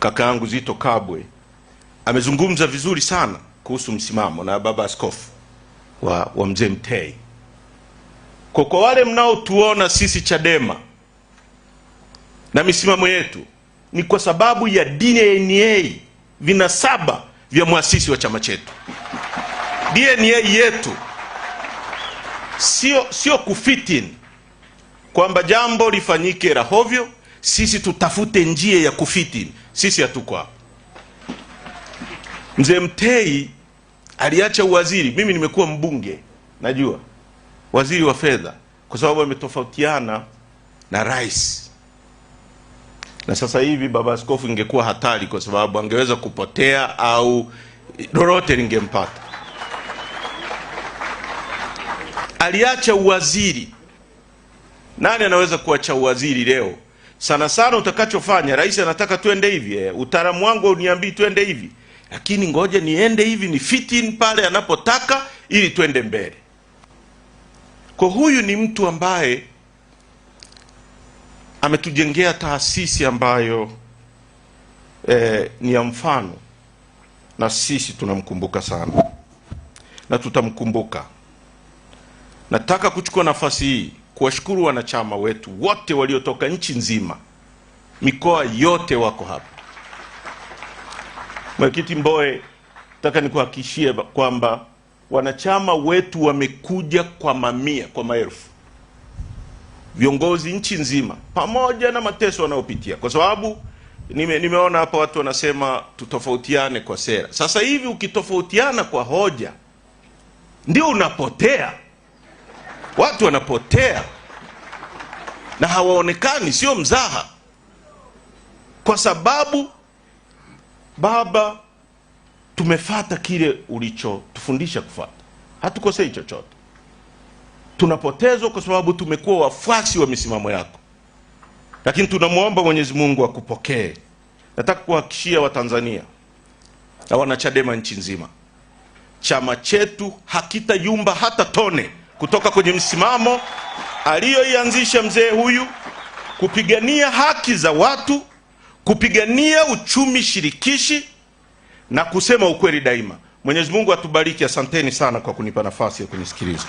kaka yangu Zito Kabwe amezungumza vizuri sana kuhusu msimamo na baba askofu wa mzee Mtei. Kwa wale mnaotuona sisi Chadema na misimamo yetu ni kwa sababu ya DNA, vinasaba vya muasisi wa chama chetu. DNA yetu sio kufitin kwamba jambo lifanyike rahovyo sisi tutafute njia ya kufitin. Sisi hatuko hapo. Mzee Mtei aliacha uwaziri, mimi nimekuwa mbunge, najua waziri wa fedha, kwa sababu ametofautiana na rais. Na sasa hivi baba askofu ingekuwa hatari, kwa sababu angeweza kupotea au lolote lingempata. Aliacha uwaziri. Nani anaweza kuacha uwaziri leo? Sana sana utakachofanya, rais anataka tuende hivi, utaalamu wangu uniambii tuende hivi, lakini ngoja niende hivi, ni fitin pale anapotaka ili tuende mbele. Kwa huyu ni mtu ambaye ametujengea taasisi ambayo ni ya mfano, na sisi tunamkumbuka sana na tutamkumbuka. Nataka kuchukua nafasi hii kuwashukuru wanachama wetu wote waliotoka nchi nzima, mikoa yote wako hapa. Mwenyekiti Mbowe, nataka nikuhakikishie kwamba wanachama wetu wamekuja kwa mamia, kwa maelfu. Viongozi nchi nzima, pamoja na mateso wanayopitia, kwa sababu nimeona hapa watu wanasema tutofautiane kwa sera. Sasa hivi ukitofautiana kwa hoja ndio unapotea. Watu wanapotea na hawaonekani, sio mzaha. Kwa sababu baba, tumefata kile ulichotufundisha kufata. Hatukosei chochote. Tunapotezwa kwa sababu tumekuwa wafuasi wa misimamo yako. Lakini tunamuomba Mwenyezi Mungu akupokee. Nataka kuhakikishia Watanzania na wanachadema nchi nzima, chama chetu hakitayumba hata tone kutoka kwenye msimamo aliyoianzisha mzee huyu, kupigania haki za watu, kupigania uchumi shirikishi na kusema ukweli daima. Mwenyezi Mungu atubariki. Asanteni sana kwa kunipa nafasi ya kunisikiliza.